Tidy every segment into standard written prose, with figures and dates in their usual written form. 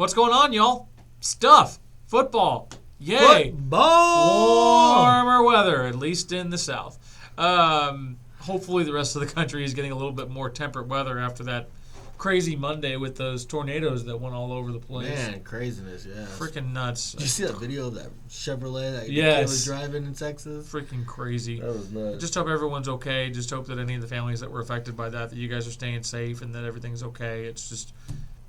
What's going on, y'all? Stuff. Football. Yay. Football. Warmer weather, at least in the South. Hopefully the rest of the country is getting a little bit more temperate weather after that crazy Monday with those tornadoes that went all over the place. Man, craziness, yeah. Freaking nuts. Did you see that video of that Chevrolet that Yes. kid was driving in Texas? Freaking crazy. That was nuts. Just hope everyone's okay. Just hope that any of the families that were affected by that you guys are staying safe and that everything's okay. It's just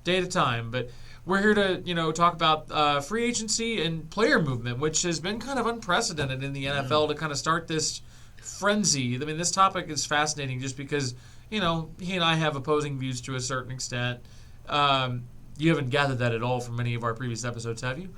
day at a time. But we're here to, talk about free agency and player movement, which has been kind of unprecedented in the NFL to kind of start this frenzy. I mean, this topic is fascinating just because, he and I have opposing views to a certain extent. You haven't gathered that at all from any of our previous episodes, have you?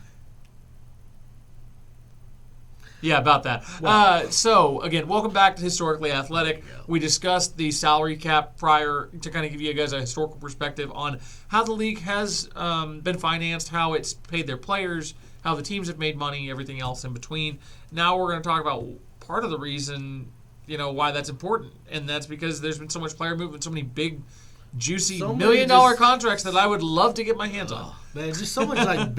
Yeah, about that. Wow. So, again, welcome back to Historically Athletic. Yeah. We discussed the salary cap prior to kind of give you guys a historical perspective on how the league has been financed, how it's paid their players, how the teams have made money, everything else in between. Now we're going to talk about part of the reason, why that's important. And that's because there's been so much player movement, so many big, juicy, million-dollar contracts that I would love to get my hands on. Man, just so much like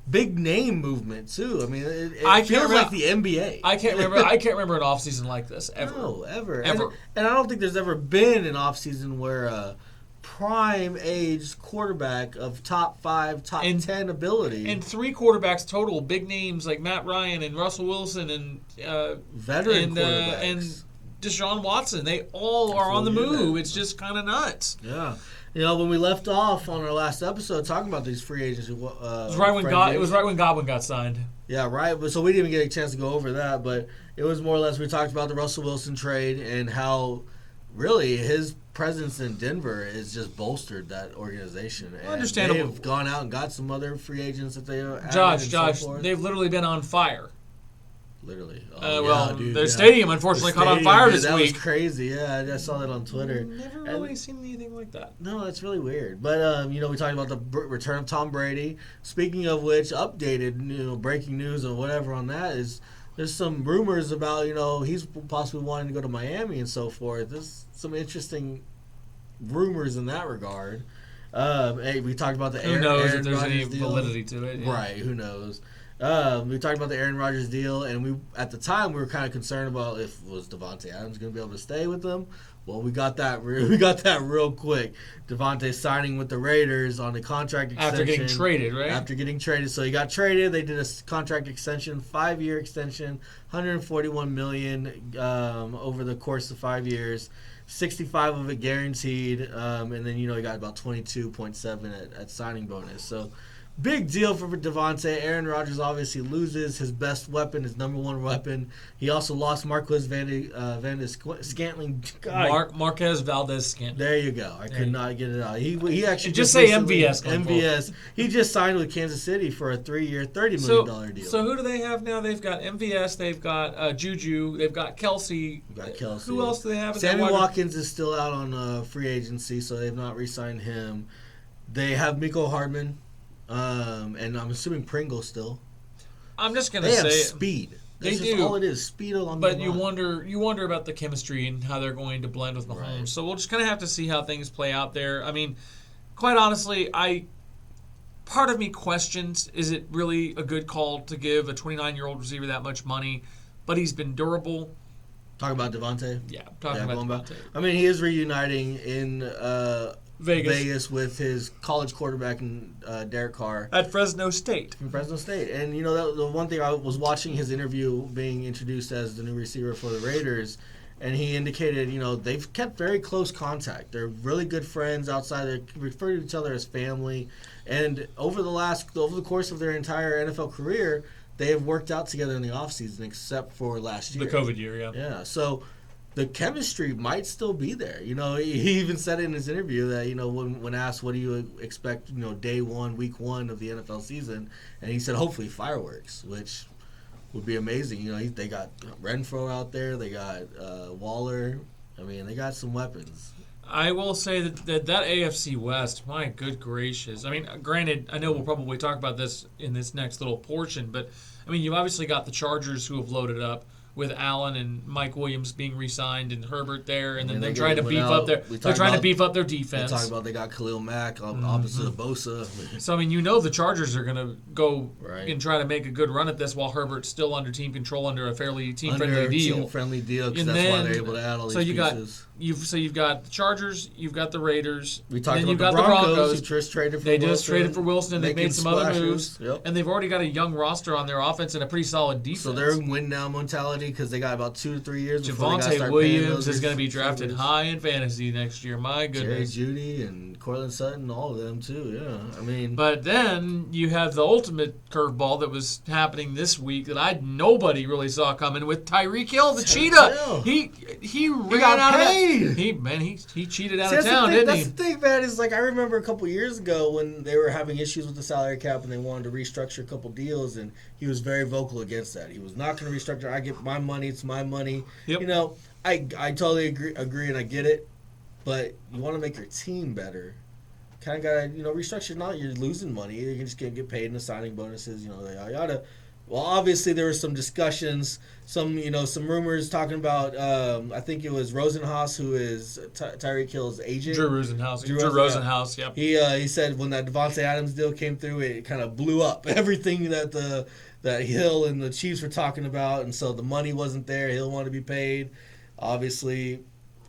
big name movement too. I mean, I it feels like the NBA. I can't remember an offseason like this ever. No, ever. Ever. And I don't think there's ever been an offseason where a prime age quarterback of top 5, top 10 ability. And 3 quarterbacks total, big names like Matt Ryan and Russell Wilson and veteran quarterbacks. And Desean Watson. They all are on the move. It's just kind of nuts. Yeah. When we left off on our last episode talking about these free agents, it was right when Godwin got signed. Yeah, right. But so we didn't even get a chance to go over that, but it was more or less we talked about the Russell Wilson trade and how really his presence in Denver has just bolstered that organization. And understandable. They've gone out and got some other free agents that they added. Josh, they've literally been on fire. Literally. Their stadium unfortunately caught on fire this week. That was crazy. Yeah, I saw that on Twitter. Never really seen anything like that. No, that's really weird. But we talked about the return of Tom Brady. Speaking of which, updated, breaking news or whatever on that is there's some rumors about he's possibly wanting to go to Miami and so forth. There's some interesting rumors in that regard. Hey, we talked about the Who knows if there's Rodgers any deal. validity to it? Yeah. Right? Who knows? We talked about the Aaron Rodgers deal, and at the time we were kind of concerned about was Davante Adams going to be able to stay with them. Well, we got that real quick. Davante signing with the Raiders on a contract extension after getting traded, right? After getting traded, so he got traded. They did a contract extension, 5-year extension, $141 million over the course of 5 years. 65 of it guaranteed, and then he got about 22.7 at signing bonus. So. Big deal for Davante. Aaron Rodgers obviously loses his best weapon, his number one weapon. He also lost Marquez Scantling. Marquez Valdez-Scantling. There you go. I could not get it out. He actually just say MVS. MVS. He just signed with Kansas City for a 3-year, $30 million deal. So who do they have now? They've got MVS. They've got Juju. They've got Kelsey. Who else do they have? Sammy Watkins is still out on free agency, so they've not re-signed him. They have Mecole Hardman. And I'm assuming Pringle still. I'm just gonna say they have speed. That's just all it is, speed along the line. But you wonder about the chemistry and how they're going to blend with Mahomes. Right. So we'll just kind of have to see how things play out there. I mean, quite honestly, part of me questions: is it really a good call to give a 29-year-old receiver that much money? But he's been durable. Talking about Devontae. Yeah, talking about Devontae. I mean, he is reuniting in Vegas with his college quarterback Derek Carr at Fresno State. From Fresno State, and the one thing I was watching his interview being introduced as the new receiver for the Raiders, and he indicated they've kept very close contact. They're really good friends outside. They refer to each other as family, and over the course of their entire NFL career, they have worked out together in the offseason, except for last year, the COVID year. Yeah. So. The chemistry might still be there. He even said in his interview that, when asked what do you expect, day one, week one of the NFL season, and he said hopefully fireworks, which would be amazing. They got Renfro out there, they got Waller. I mean, they got some weapons. I will say that AFC West, my good gracious. I mean, granted, I know we'll probably talk about this in this next little portion, but, I mean, you've obviously got the Chargers who have loaded up with Allen and Mike Williams being re-signed and Herbert there, and then they're they trying to beef up their defense. They talk about they got Khalil Mack opposite of Bosa. So I mean, the Chargers are going to go and try to make a good run at this while Herbert's still under team control under a fairly team-friendly deal. Team-friendly deal, because that's why they're able to add all these pieces. You've got the Chargers, you've got the Raiders, we talked then about you've got the Broncos. They just traded for Wilson, and they've made some other moves, and they've already got a young roster on their offense and a pretty solid defense. So they're in win-now mentality because they got about 2 to 3 years before they got to start Javonte paying Williams those is going to be drafted receivers. high in fantasy next year. My goodness. Jerry Jeudy and Cortland Sutton, all of them too. Yeah, I mean. But then you have the ultimate curveball that was happening this week that nobody really saw coming with Tyreek Hill, the cheetah. He ran out paid. of it. He cheated out of town, didn't he? That's the thing, man. Is like I remember a couple years ago when they were having issues with the salary cap and they wanted to restructure a couple deals, and he was very vocal against that. He was not going to restructure. I get my money. It's my money. Yep. You know, I totally agree, and I get it. But you want to make your team better. Kind of got to, restructure. Not you're losing money. You're just going to get paid in the signing bonuses. Yada. Well, obviously there were some discussions, some rumors talking about. I think it was Rosenhaus, who is Tyreek Hill's agent. Drew Rosenhaus. Yep. He said when that Devontae Adams deal came through, it kind of blew up everything that Hill and the Chiefs were talking about, and so the money wasn't there. Hill wanted to be paid. Obviously,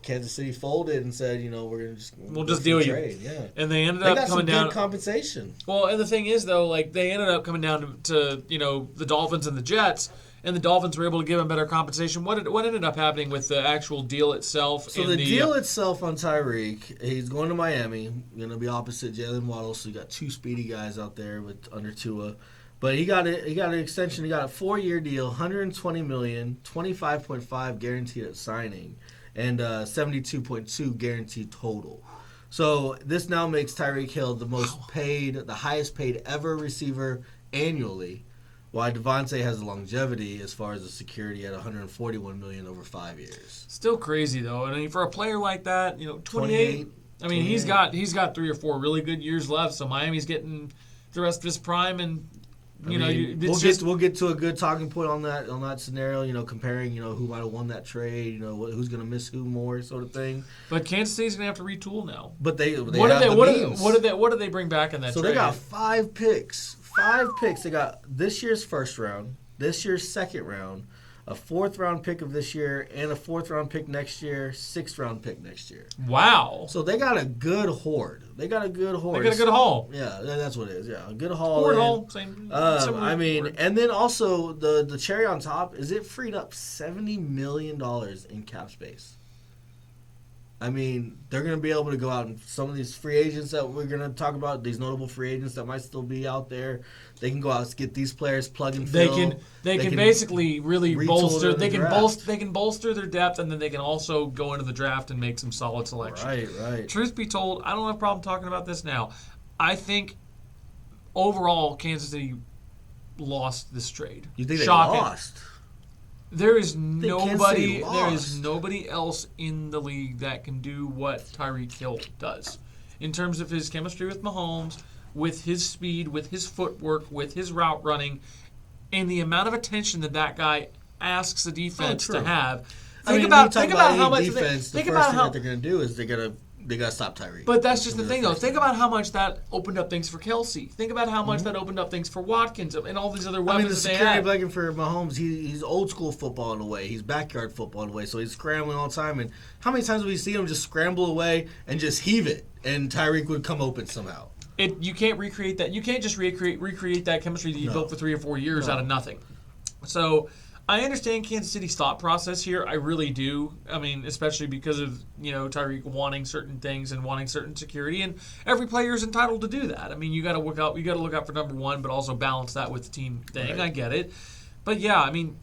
Kansas City folded and said, we'll just deal you. Yeah. And they ended up coming down. Good compensation. Well, and the thing is, though, like they ended up coming down to the Dolphins and the Jets, and the Dolphins were able to give them better compensation. What ended up happening with the actual deal itself? So the deal itself on Tyreek, he's going to Miami, going to be opposite Jalen Waddle. So you got 2 speedy guys out there with under Tua. But he got an extension. He got a 4-year deal, $120 million, $25.5 guaranteed at signing, and $72.2 guaranteed total. So this now makes Tyreek Hill the highest paid ever receiver annually, while Devontae has the longevity as far as the security at $141 million over 5 years. Still crazy though. I mean, for a player like that, 28. I mean, 28. he's got 3 or 4 really good years left. So Miami's getting the rest of his prime, and we'll get to a good talking point on that scenario. Comparing who might have won that trade, who's going to miss who more, sort of thing. But Kansas City's going to have to retool now. But what did they bring back in that trade? So they got 5 picks. 5 picks. They got this year's first round, this year's second round, a 4th round pick of this year, and a 4th round pick next year, 6th round pick next year. Wow. So they got a good hoard. They got a good haul. Yeah, that's what it is. Yeah, a good haul. Hoard haul. Same. And then also the cherry on top is it freed up $70 million in cap space. I mean, they're going to be able to go out and some of these free agents that we're going to talk about, these notable free agents that might still be out there, they can go out and get these players plug and fill. They can basically really bolster. They can bolster their depth, and then they can also go into the draft and make some solid selections. Right. Truth be told, I don't have a problem talking about this now. I think overall Kansas City lost this trade. You think Shocking. They lost? There is nobody else in the league that can do what Tyreek Hill does in terms of his chemistry with Mahomes, with his speed, with his footwork, with his route running, and the amount of attention that guy asks the defense to have. Think about how much defense. The first thing that they're going to do is they got to stop Tyreek. But that's just the thing, though. Think about how much that opened up things for Kelsey. Think about how much that opened up things for Watkins and all these other weapons the that they had. security blanket for Mahomes, he's old school football in a way. He's backyard football in a way. So he's scrambling all the time. And how many times have we seen him just scramble away and just heave it, and Tyreek would come open somehow? You can't recreate that. You can't just recreate that chemistry that you built for 3 or 4 years out of nothing. So I understand Kansas City's thought process here. I really do. I mean, especially because of Tyreek wanting certain things and wanting certain security, and every player is entitled to do that. I mean, you got to look out. You got to look out for number one, but also balance that with the team thing. Right. I get it, but yeah, I mean,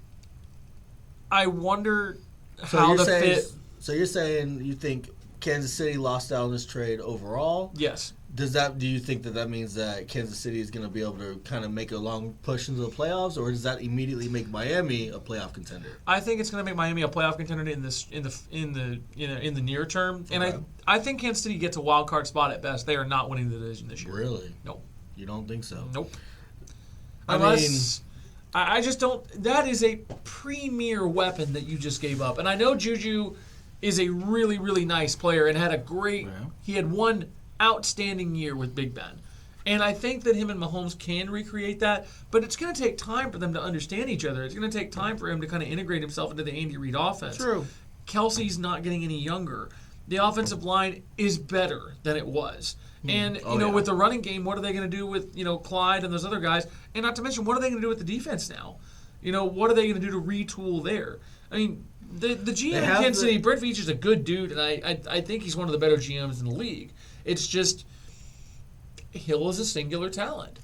I wonder how the fit. So you're saying you think Kansas City lost out on this trade overall? Yes. Do you think that means that Kansas City is going to be able to kind of make a long push into the playoffs, or does that immediately make Miami a playoff contender? I think it's going to make Miami a playoff contender in the near term, and I think Kansas City gets a wild card spot at best. They are not winning the division this year. Really? Nope. You don't think so? Nope. I just don't. That is a premier weapon that you just gave up. And I know Juju is a really, really nice player and had a great. Yeah. He had one outstanding year with Big Ben. And I think that him and Mahomes can recreate that, but it's going to take time for them to understand each other. It's going to take time for him to kind of integrate himself into the Andy Reid offense. True. Kelsey's not getting any younger. The offensive line is better than it was. And, with the running game, what are they going to do with, Clyde and those other guys? And not to mention, what are they going to do with the defense now? What are they going to do to retool there? I mean, the GM in Kansas City, Brett Veach is a good dude, and I think he's one of the better GMs in the league. It's just Hill is a singular talent.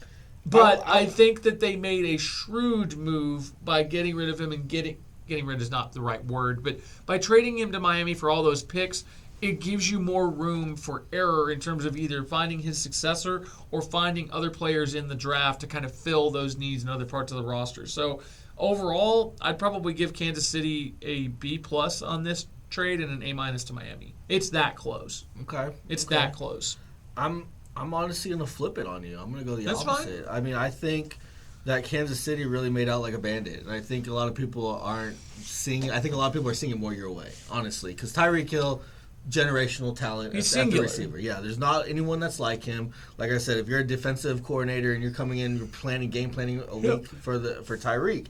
But I think that they made a shrewd move by getting rid of him and getting rid is not the right word, but by trading him to Miami for all those picks, it gives you more room for error in terms of either finding his successor or finding other players in the draft to kind of fill those needs in other parts of the roster. So overall, I'd probably give Kansas City a B+ on this trade and an A- to Miami. It's that close. Okay. It's that close. I'm honestly going to flip it on you. I'm going to go the That's opposite. fine. I mean, I think that Kansas City really made out like a bandit. And I think a lot of people aren't seeing it. I think a lot of people are seeing it more your way, honestly. Because Tyreek Hill, generational talent He's at the singular. receiver. Yeah, there's not anyone that's like him. Like I said, if you're a defensive coordinator and you're coming in, you're game planning a week for Tyreek,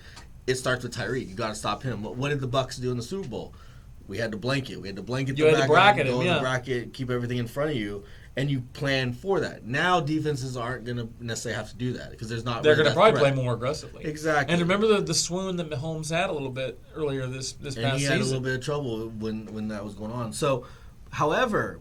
it starts with Tyreek. You got to stop him. What did the Bucs do in the Super Bowl? We had to blanket. We had to blanket You the had to back bracket end, him, go in yeah. the bracket, keep everything in front of you, and you plan for that. Now defenses aren't going to necessarily have to do that because there's not. They're really going to that probably threat. play more aggressively. Exactly. And remember the swoon that Mahomes had a little bit earlier this past season. And he had a little bit of trouble when that was going on. So, however,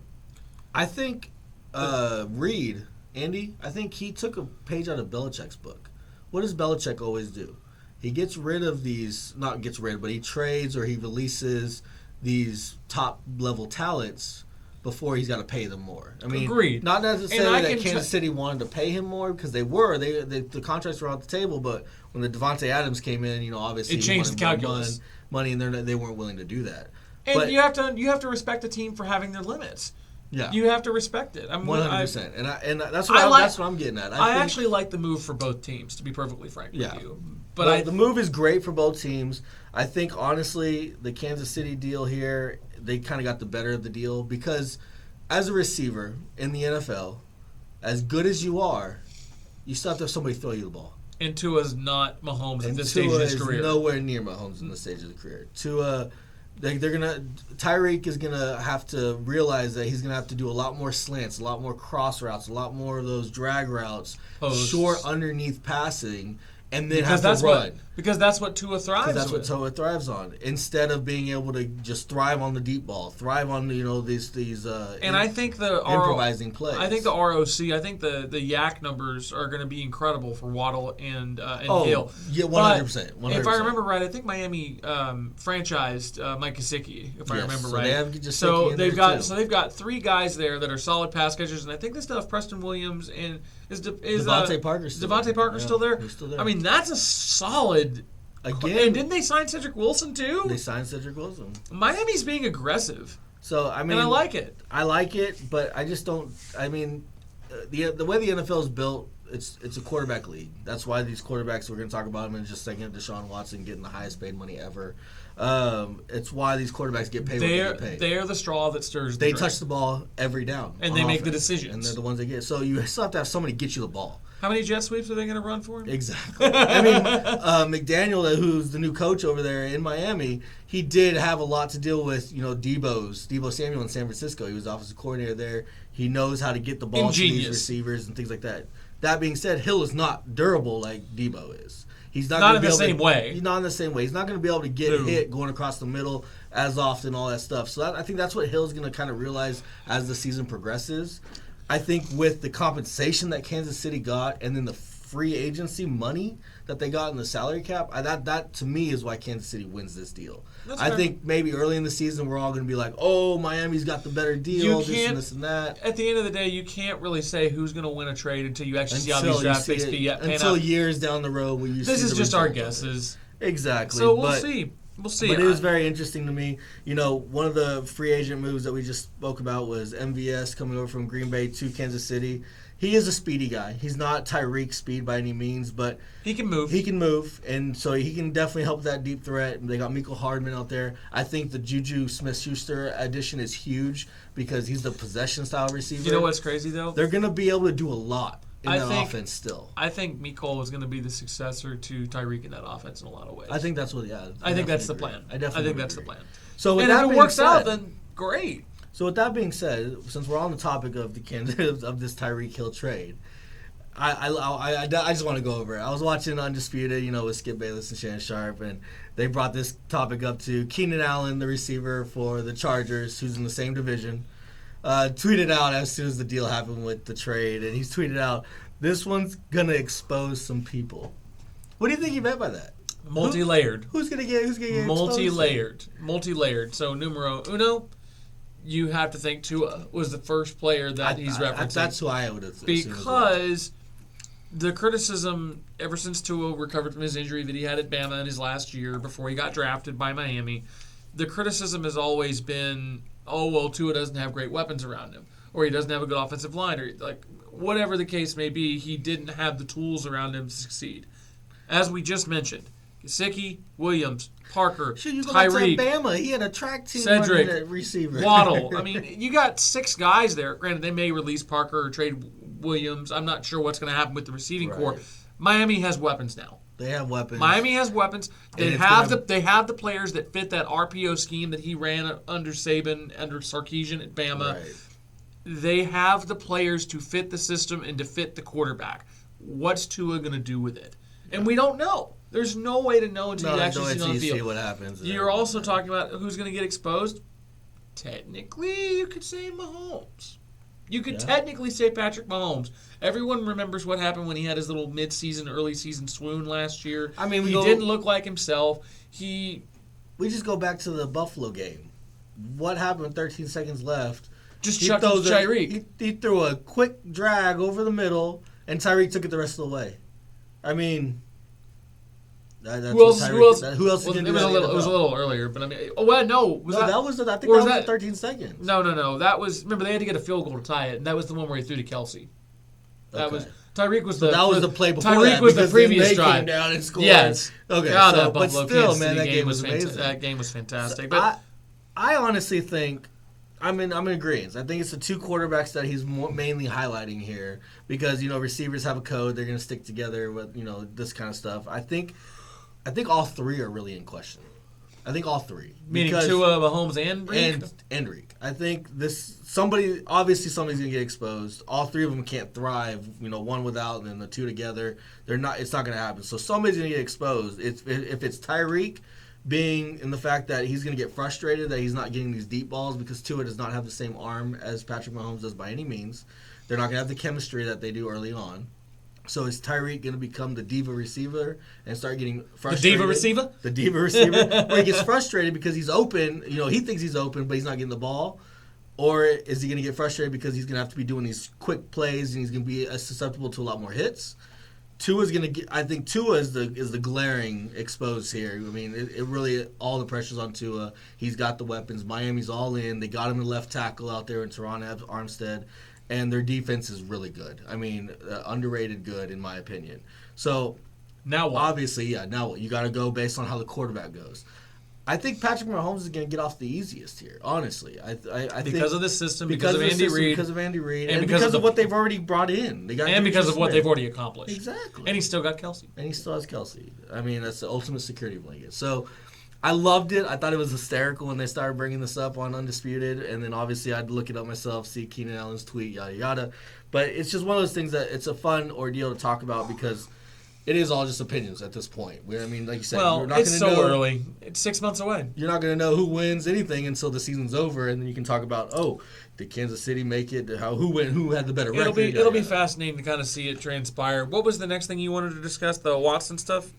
I think Reid, Andy, I think he took a page out of Belichick's book. What does Belichick always do? He gets rid of these, not gets rid, but he trades or he releases these top-level talents before he's got to pay them more. I mean, Agreed. Not necessarily that can Kansas City wanted to pay him more because they were. The contracts were on the table, but when the Devontae Adams came in, obviously It he changed the wanted more calculus. money, and they weren't willing to do that. And But- you have to respect the team for having their limits. Yeah. You have to respect it. 100%. And that's I what I'm getting at. I think, actually like the move for both teams, to be perfectly frank Yeah. with you. But the move is great for both teams. I think, honestly, the Kansas City deal here, they kind of got the better of the deal because as a receiver in the NFL, as good as you are, you still have to have somebody throw you the ball. and Tua's not Mahomes at And this stage Tua of his is career. nowhere near Mahomes in this stage of the career. Tyreek is gonna have to realize that he's gonna have to do a lot more slants, a lot more cross routes, a lot more of those drag routes, Posts. short underneath passing, and then because have to run. Because that's what Tua thrives Because that's what with. Tua thrives on. Instead of being able to just thrive on the deep ball, thrive on these And I think the improvising plays. I think the ROC, I think the yak numbers are going to be incredible for Waddle and Hill. Yeah, 100%. But if I remember right, I think Miami franchised Mike Gesicki, if I remember so right. They have Gesicki in there too. They've got three guys there that are solid pass catchers, and I think they still have Preston Williams and is Devontae Parker's still Devontae there. Parker Yeah, still there? he's still there. I mean, that's a solid. Again, And didn't they sign Cedric Wilson too? they signed Cedric Wilson. Miami's being aggressive, So I mean, and I like it. I like it, but I just don't. I mean, the way the NFL is built, it's a quarterback league. That's why these quarterbacks, we're going to talk about them in just a second. Deshaun Watson getting the highest paid money ever. It's why these quarterbacks get paid what they get paid. They are the straw that stirs the They drink. touch the ball every down, And on they make the offense, decisions. and they're the ones that get. So you still have to have somebody get you the ball. How many jet sweeps are they going to run for him? Exactly. I mean, McDaniel, who's the new coach over there in Miami, he did have a lot to deal with. Deebo Samuel in San Francisco. He was offensive coordinator there. He knows how to get the ball to these receivers and things like that. That being said, Hill is not durable like Deebo is. He's not in the same way. He's not in the same way. He's not going to be able to get hit going across the middle as often, all that stuff. So I think that's what Hill's going to kind of realize as the season progresses. I think with the compensation that Kansas City got and then the free agency money that they got in the salary cap, that to me is why Kansas City wins this deal. I think maybe early in the season we're all going to be like, oh, Miami's got the better deal, this and that. At the end of the day, you can't really say who's going to win a trade until you actually see how these draft picks pan until out. years down the road where you see This is the just our result of it. guesses. Exactly. So we'll see. We'll see. But it was very interesting to me. One of the free agent moves that we just spoke about was MVS coming over from Green Bay to Kansas City. He is a speedy guy. He's not Tyreek speed by any means, but he can move. He can move, and so he can definitely help that deep threat. They got Mecole Hardman out there. I think the Juju Smith-Schuster addition is huge because he's the possession-style receiver. You know what's crazy, though? They're going to be able to do a lot in that offense still. I think Mecole is going to be the successor to Tyreek in that offense in a lot of ways. I think that's what, I think that's the plan. I think that's the plan. So and if it works out, then great. So with that being said, since we're on the topic of of this Tyreek Hill trade, I just want to go over it. I was watching Undisputed, with Skip Bayless and Shannon Sharp, and they brought this topic up to Keenan Allen, the receiver for the Chargers, who's in the same division, tweeted out as soon as the deal happened with the trade, and he's tweeted out, "This one's gonna expose some people." What do you think he meant by that? Multi-layered. Who's gonna get multi-layered? Multi-layered. So numero uno. You have to think Tua was the first player that he's referencing. That's who I would have assumed. Because the criticism ever since Tua recovered from his injury that he had at Bama in his last year before he got drafted by Miami, the criticism has always been, Tua doesn't have great weapons around him, or he doesn't have a good offensive line, or whatever the case may be, he didn't have the tools around him to succeed. As we just mentioned, Gesicki, Williams, Parker, Tyreek, Bama. He had a track team Cedric, running a receiver. Waddle. I mean, you got 6 guys there. Granted, they may release Parker or trade Williams. I'm not sure what's going to happen with the receiving core. Miami has weapons now. They have weapons. Miami has weapons. They have the players that fit that RPO scheme that he ran under Saban, under Sarkisian at Bama. Right. They have the players to fit the system and to fit the quarterback. What's Tua going to do with it? And we don't know. There's no way to know until you actually see on the field. See what happens. You're also talking about who's going to get exposed. Technically, you could say Mahomes. You could technically say Patrick Mahomes. Everyone remembers what happened when he had his little mid-season, early-season swoon last year. I mean, he didn't look like himself. We just go back to the Buffalo game. What happened with 13 seconds left? Just chucked it to Tyreek. He threw a quick drag over the middle, and Tyreek took it the rest of the way. I mean... Who else? Who else? It was a little earlier, but I mean, that was 13 seconds. No. That was, remember, they had to get a field goal to tie it, and that was the one where he threw to Kelsey. Tyreek was the play before Tyreek was the previous drive. Came down and scored. Yes. Okay. But still, man, that game was amazing. That game was fantastic. But I honestly think I'm in agreement. I think it's the 2 quarterbacks that he's mainly highlighting here because receivers have a code. They're going to stick together with this kind of stuff. I think all 3 are really in question. I think all 3. Meaning Tua, Mahomes, and Reek? And Reek. I think somebody's going to get exposed. All 3 of them can't thrive, one without and then the 2 together. It's not going to happen. So somebody's going to get exposed. If it's Tyreek being in the fact that he's going to get frustrated that he's not getting these deep balls because Tua does not have the same arm as Patrick Mahomes does by any means. They're not going to have the chemistry that they do early on. So is Tyreek going to become the diva receiver and start getting frustrated? The diva receiver? The diva receiver. Where he gets frustrated because he's open. He thinks he's open, but he's not getting the ball. Or is he going to get frustrated because he's going to have to be doing these quick plays and he's going to be susceptible to a lot more hits? I think Tua is the glaring exposed here. I mean, it really, all the pressure's on Tua. He's got the weapons. Miami's all in. They got him the left tackle out there in Teron Armstead. And their defense is really good. I mean, underrated good in my opinion. So now what? Obviously, now what? You got to go based on how the quarterback goes. I think Patrick Mahomes is going to get off the easiest here, honestly. I think because of the system, because of Andy Reid, and because of what they've already brought in. Because of what they've already accomplished. Exactly. And he still got Kelsey. And he still has Kelsey. I mean, that's the ultimate security blanket. So I loved it. I thought it was hysterical when they started bringing this up on Undisputed. And then obviously I'd look it up myself, see Keenan Allen's tweet, yada, yada. But it's just one of those things that it's a fun ordeal to talk about because it is all just opinions at this point. Like you said, you're not it's so early. It's 6 months away. You're not going to know who wins anything until the season's over. And then you can talk about, did Kansas City make it? Who had the better record? It'll be fascinating to kind of see it transpire. What was the next thing you wanted to discuss? The Watson stuff?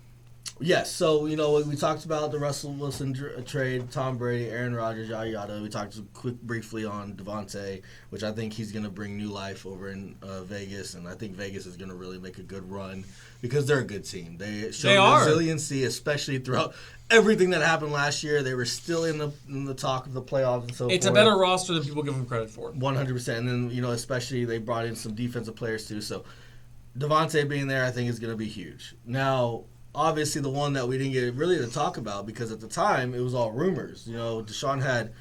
Yes, so, we talked about the Russell Wilson trade, Tom Brady, Aaron Rodgers, yada, yada. We talked briefly on Devontae, which I think he's going to bring new life over in Vegas, and I think Vegas is going to really make a good run because they're a good team. They showed resiliency, especially throughout everything that happened last year. They were still in the talk of the playoffs and so forth. It's a better roster than people give them credit for. 100%, and then, especially they brought in some defensive players too, so Devontae being there I think is going to be huge. Now, obviously, the one that we didn't get really to talk about because at the time it was all rumors. Desean had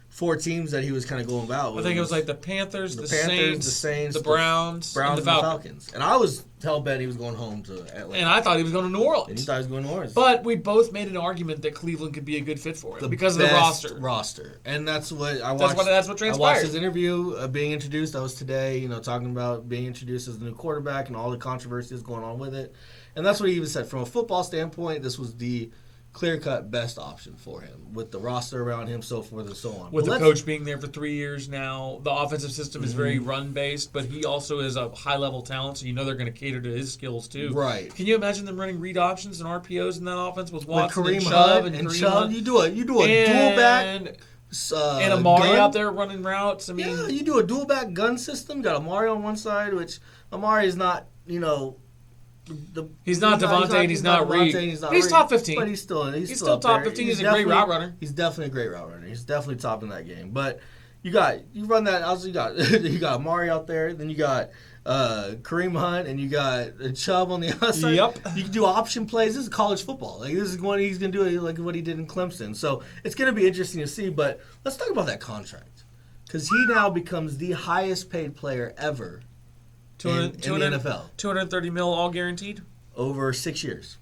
4 teams that he was kind of going about. I think it was like the Panthers, the Saints, the Browns, and the Falcons. And I was hell-bent he was going home to Atlanta. And I thought he was going to New Orleans. And he thought he was going to New Orleans. But we both made an argument that Cleveland could be a good fit for him because of the roster. And that's what I watched. That's what transpired. I watched his interview being introduced. That was today, talking about being introduced as the new quarterback and all the controversies going on with it. And that's what he even said. From a football standpoint, this was the clear-cut best option for him with the roster around him, so forth and so on. With the coach being there for 3 years now, the offensive system is very run-based, but he also is a high-level talent, so they're going to cater to his skills too. Right. Can you imagine them running read options and RPOs in that offense with Watson Kareem and Chubb and Kareem Chubb? You do a dual back. And Amari out there running routes. I mean, you do a dual back gun system. You got Amari on one side, which Amari is not, he's not Devontae, he's not Reed. He's top 15. But he's still top 15. He's a great route runner. He's definitely a great route runner. He's definitely top in that game. But you run that. Also, you got Amari out there. Then you got Kareem Hunt, and you got Chubb on the other side. Yep. You can do option plays. This is college football. Like this is what he's gonna do. Like what he did in Clemson. So it's gonna be interesting to see. But let's talk about that contract because he now becomes the highest paid player ever. In the NFL. $230 million all guaranteed? Over 6 years.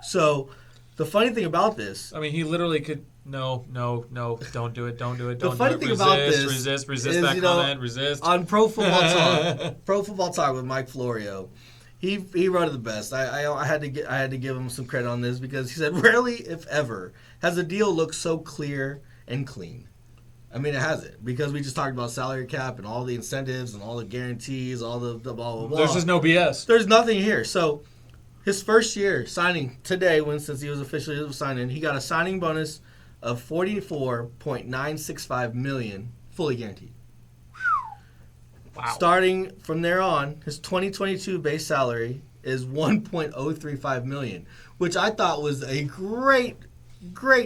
So, the funny thing about this... I mean, he literally could... No, don't do it. The funny thing about this... Resist that comment, resist. On Pro Football Talk with Mike Florio, he wrote it the best. I had to give him some credit on this because he said, rarely, if ever, has a deal looked so clear and clean. I mean, it hasn't because we just talked about salary cap and all the incentives and all the guarantees, all the blah, blah, blah. There's just no BS. There's nothing here. So his first year signing today, since he was officially signing, he got a signing bonus of $44.965 million, fully guaranteed. Wow. Starting from there on, his 2022 base salary is $1.035 million, which I thought was a great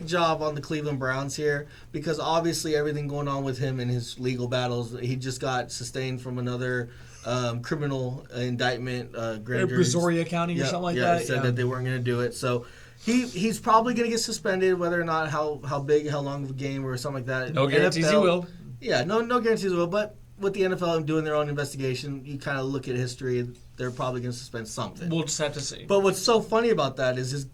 job on the Cleveland Browns here because obviously everything going on with him in his legal battles, he just got sustained from another criminal indictment. Brazoria County or something like that. Said that they weren't going to do it. So he's probably going to get suspended, whether or not how long of a game or something like that. No guarantees he will. Yeah, no guarantees he will. But with the NFL doing their own investigation, you kind of look at history. They're probably going to suspend something. We'll just have to see. But what's so funny about that is his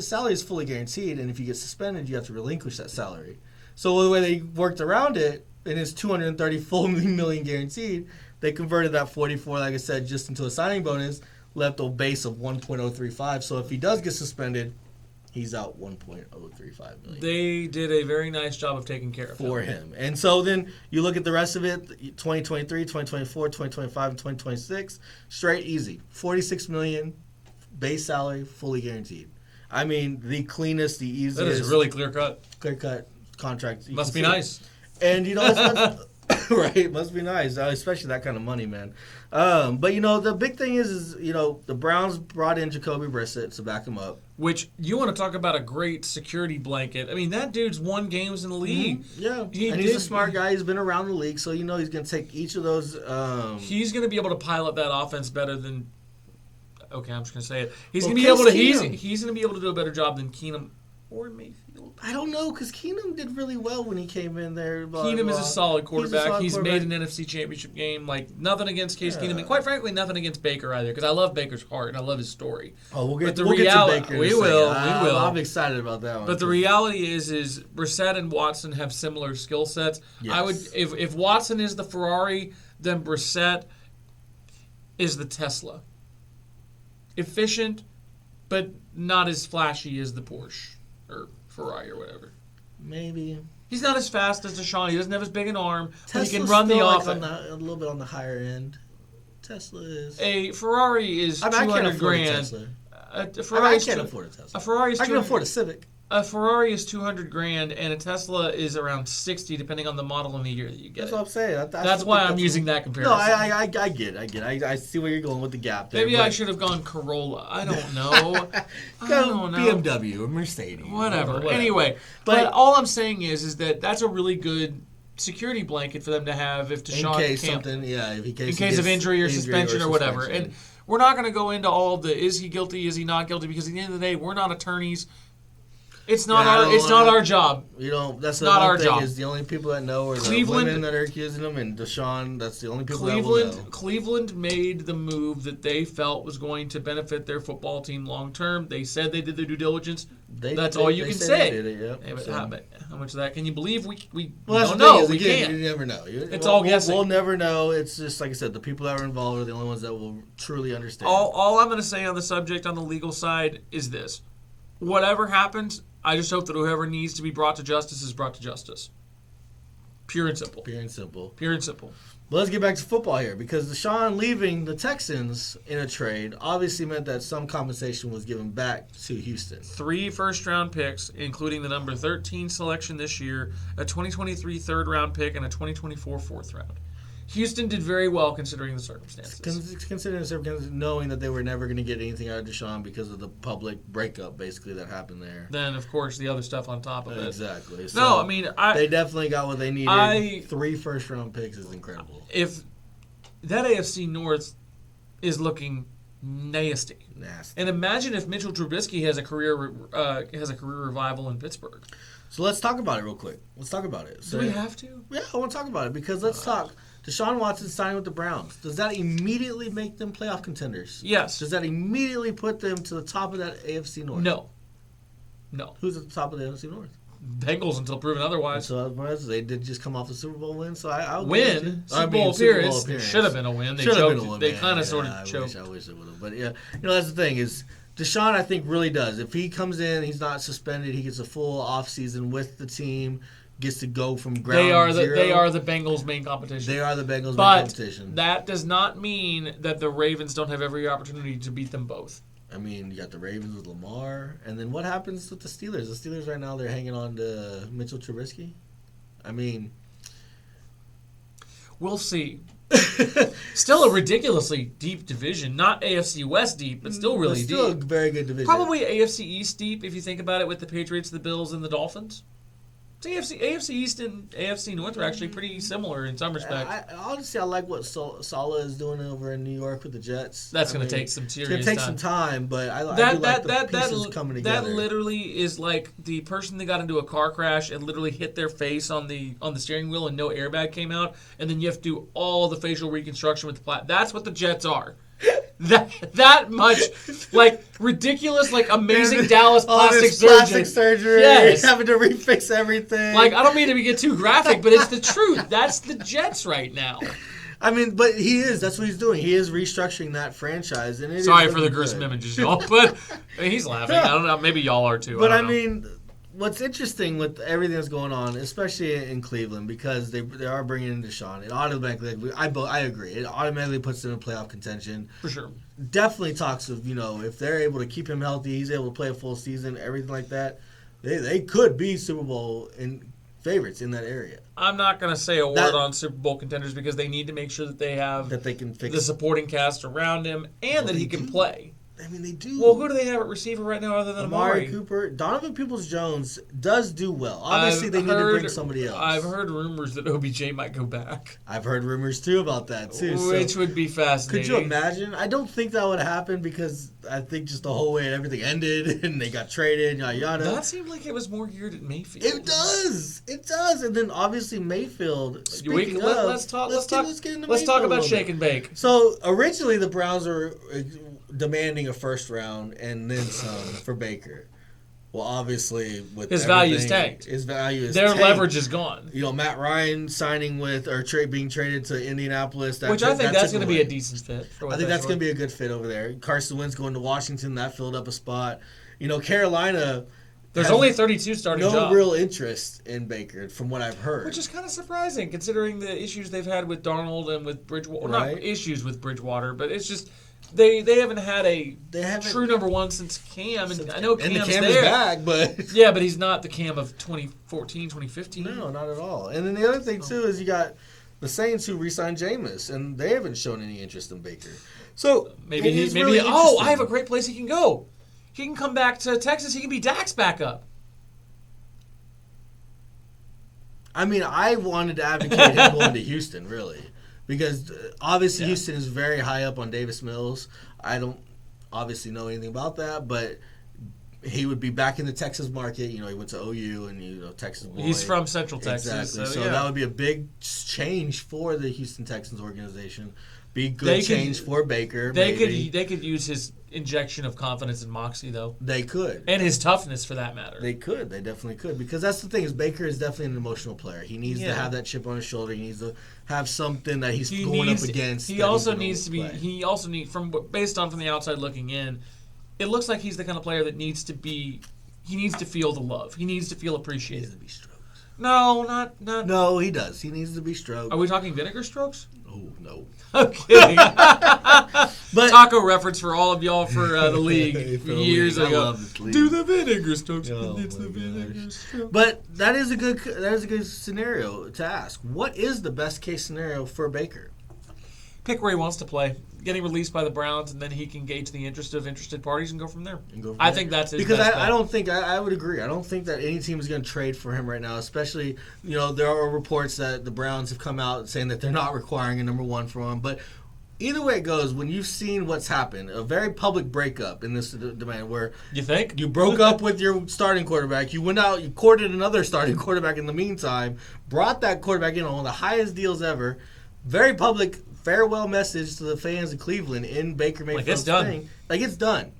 salary is fully guaranteed, and if you get suspended, you have to relinquish that salary. So the way they worked around it, in his $230 million guaranteed, they converted that 44, like I said, just into a signing bonus, left a base of 1.035. So if he does get suspended, he's out $1.035 million. They did a very nice job of taking care of him. And so then you look at the rest of it, 2023, 2024, 2025, and 2026, straight easy. $46 million base salary, fully guaranteed. I mean, the cleanest, the easiest. That is really clear-cut. Clear-cut contract. Must be nice. And, it's right, must be nice, especially that kind of money, man. But, the big thing is the Browns brought in Jacoby Brissett to back him up. Which, you want to talk about a great security blanket. I mean, that dude's won games in the league. Mm-hmm. Yeah, he's a smart guy. He's been around the league, so he's going to take each of those. He's going to be able to pilot that offense better than. Okay, I'm just going to say it. He's going to be able to. He's going to be able to do a better job than Keenum or Mayfield. I don't know, because Keenum did really well when he came in there. Keenum is a solid quarterback. He's made an NFC Championship game. Like, nothing against Case Keenum. And quite frankly, nothing against Baker either, because I love Baker's heart and I love his story. Oh, we'll get to Baker. We will. I'm excited about that one. But the reality is Brissett and Watson have similar skill sets. Yes. I would, if Watson is the Ferrari, then Brissett is the Tesla. Efficient, but not as flashy as the Porsche or Ferrari or whatever. Maybe. He's not as fast as Desean. He doesn't have as big an arm. Tesla's but he can run the offense. A little bit on the higher end. Tesla is. A Ferrari is $200,000. A I Ferrari's can't afford a Tesla. A Ferrari's I can afford a Civic. A Ferrari is $200,000, and a Tesla is around 60, depending on the model and the year that you get. That's what I'm saying. That's why I'm using that comparison. No, I get it. I see where you're going with the gap there. Maybe I should have gone Corolla. I don't know. I don't know. BMW or Mercedes. Whatever. Anyway, but all I'm saying is that that's a really good security blanket for them to have if Desean in case can't, something, in case of injury or suspension or whatever. And we're not going to go into all of the is he guilty, is he not guilty, because at the end of the day, we're not attorneys. It's not our job. You know, that's not our thing job. Is the only people that know are the women that are accusing him, and Desean. That's the only people that will know. Cleveland made the move that they felt was going to benefit their football team long term. They said they did their due diligence. That's all you can say. They did it, but how much of that can you believe? We well, don't know. We can't. You never know. All guessing. We'll never know. It's just like I said. The people that are involved are the only ones that will truly understand. All I'm going to say on the subject on the legal side is this: whatever happens, I just hope that whoever needs to be brought to justice is brought to justice. Pure and simple. Pure and simple. Pure and simple. But let's get back to football here, because Desean leaving the Texans in a trade obviously meant that some compensation was given back to Houston. 3 first-round picks, including the number 13 selection this year, a 2023 third-round pick, and a 2024 fourth round. Houston did very well considering the circumstances. Considering the circumstances, knowing that they were never going to get anything out of Desean because of the public breakup, basically, that happened there. Then, of course, the other stuff on top of it. Exactly. So, no, I mean, they definitely got what they needed. 3 first-round picks is incredible. If that AFC North is looking nasty. And imagine if Mitchell Trubisky has a career revival in Pittsburgh. So let's talk about it real quick. Let's talk about it. Do we have to? Yeah, I want to talk about it because let's talk. Deshaun Watson signing with the Browns. Does that immediately make them playoff contenders? Yes. Does that immediately put them to the top of that AFC North? No. Who's at the top of the AFC North? Bengals until proven otherwise. So they did just come off the Super Bowl win. So I'll Super Bowl appearance. Should have been a win. They choked. They kind of sort of choked. I wish it would have. But yeah, that's the thing is Desean, I think, really does. If he comes in, he's not suspended. He gets a full offseason with the team. Gets to go from ground zero. They are the Bengals' main competition. They are the Bengals' main competition. But that does not mean that the Ravens don't have every opportunity to beat them both. I mean, you got the Ravens with Lamar, and then what happens with the Steelers? The Steelers right now, they're hanging on to Mitchell Trubisky. I mean, we'll see. Still a ridiculously deep division. Not AFC West deep, but still really deep. Still a very good division. Probably AFC East deep if you think about it with the Patriots, the Bills, and the Dolphins. AFC East and AFC North are actually pretty similar in some respects. Honestly, I like what Saleh is doing over in New York with the Jets. That's going to take some serious time. It's going to take some time, but I do like the pieces coming together. That literally is like the person that got into a car crash and literally hit their face on the steering wheel and no airbag came out, and then you have to do all the facial reconstruction with the That's what the Jets are. That much, like, ridiculous, like, amazing Dallas plastic surgery. Yes. Having to refix everything. Like, I don't mean to get too graphic, but it's the truth. That's the Jets right now. I mean, but he is. That's what he's doing. He is restructuring that franchise. And Sorry for the gruesome images, y'all, but I mean, he's laughing. I don't know. Maybe y'all are too. But I mean, what's interesting with everything that's going on, especially in Cleveland, because they are bringing in Desean, it automatically, I agree, it automatically puts them in playoff contention. For sure. Definitely talks of, if they're able to keep him healthy, he's able to play a full season, everything like that, they could be Super Bowl favorites in that area. I'm not going to say a word on Super Bowl contenders because they need to make sure that they have that they can fix the supporting cast around him and that he can play. I mean, they do. Well, who do they have at receiver right now other than Amari Cooper? Donovan Peoples-Jones does do well. Obviously, they need to bring somebody else. I've heard rumors that OBJ might go back. I've heard rumors, too, about that, too. Which would be fascinating. Could you imagine? I don't think that would happen because I think just the whole way everything ended and they got traded, yada, yada. That seemed like it was more geared at Mayfield. It does. It does. And then, obviously, Mayfield, let's talk about shake and bake. So, originally, the Browns were demanding a first round and then some for Baker. Well, obviously, with his value is tanked. His value is their tanked. Leverage is gone. Matt Ryan signing with or being traded to Indianapolis. Which I think that's going to be a decent fit. I think that's going to be a good fit over there. Carson Wentz going to Washington, that filled up a spot. Carolina. There's only 32 starting jobs. No real interest in Baker, from what I've heard. Which is kind of surprising, considering the issues they've had with Darnold and with Bridgewater. Right? Not issues with Bridgewater, but it's just They haven't had a They haven't true number one since Cam, and I know and Cam's the Cam there. is back, but Yeah, but he's not the Cam of 2014, 2015. no, not at all. And then the other thing too is you got the Saints who re-signed Jameis, and they haven't shown any interest in Baker. So Maybe it's maybe really interesting. I have a great place he can go. He can come back to Texas. He can be Dak's backup. I mean, I wanted to advocate him going to Houston, really, because obviously Houston is very high up on Davis Mills. I don't obviously know anything about that, but he would be back in the Texas market. You know, he went to OU and, Texas boy. He's from Central Texas. Exactly. So that would be a big change for the Houston Texans organization. Be good change for Baker. They could use his injection of confidence and moxie, though. They could. And his toughness, for that matter. They could. They definitely could. Because that's the thing is Baker is definitely an emotional player. He needs to have that chip on his shoulder. He needs to have something that he's going up against. He also needs to be. He also needs based on from the outside looking in. It looks like he's the kind of player that needs to be. He needs to feel the love. He needs to feel appreciated. He needs to be stroked. No, not. No, he does. He needs to be stroked. Are we talking vinegar strokes? Oh no. I'm kidding. But taco reference for all of y'all for the league years ago. I love this league. Do the vinegar strokes. Oh, It's my the vinegar gosh. strokes. But that is a good scenario to ask. What is the best case scenario for Baker? Pick where he wants to play. Getting released by the Browns, and then he can gauge the interest of interested parties and go from there. I think that's his because best I bet. don't think I would agree. I don't think that any team is going to trade for him right now. Especially, there are reports that the Browns have come out saying that they're not requiring a number one for him. But either way it goes, when you've seen what's happened, a very public breakup in this domain where You think? you broke up with your starting quarterback, you went out, you courted another starting quarterback in the meantime, brought that quarterback in on one of the highest deals ever, very public farewell message to the fans of Cleveland in Baker Mayfield's it's done. thing. Like it's done.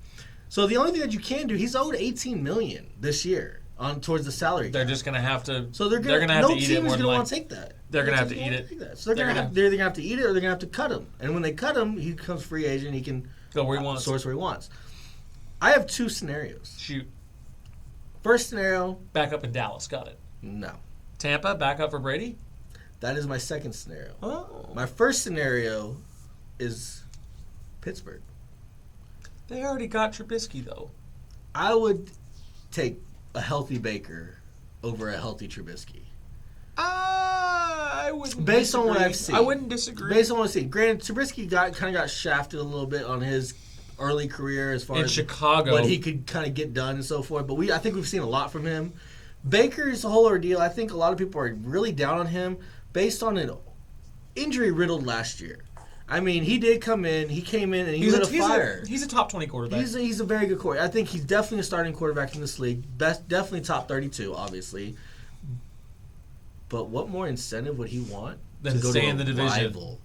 So the only thing that you can do, he's owed $18 million this year towards the salary. They're cap. just going to have to. So they're going to have no to eat team it is more going than to want likely. to take that. They're going to have No to team's eat gonna it. take that. So they're either going to have to eat it or they're going to have to cut him. And when they cut him, he becomes free agent. He can Go where he wants. source where he wants. I have two scenarios. Shoot. First scenario, Back up in Dallas. Got it. no. Tampa, back up for Brady? That is my second scenario. Oh. My first scenario is Pittsburgh. They already got Trubisky, though. I would take a healthy Baker over a healthy Trubisky. I wouldn't Based on what disagree. I've seen. I wouldn't disagree. Based on what I've seen. Granted, Trubisky kind of got shafted a little bit on his early career as far in as Chicago. what he could kind of get done and so forth. But I think we've seen a lot from him. Baker's whole ordeal, I think a lot of people are really down on him based on an injury riddled last year. I mean, he did come in. He came in and he lit a fire. He's a top 20 quarterback. He's a very good quarterback. I think he's definitely a starting quarterback in this league. Definitely top 32, obviously. But what more incentive would he want Than to to go stay to in the a division. rival?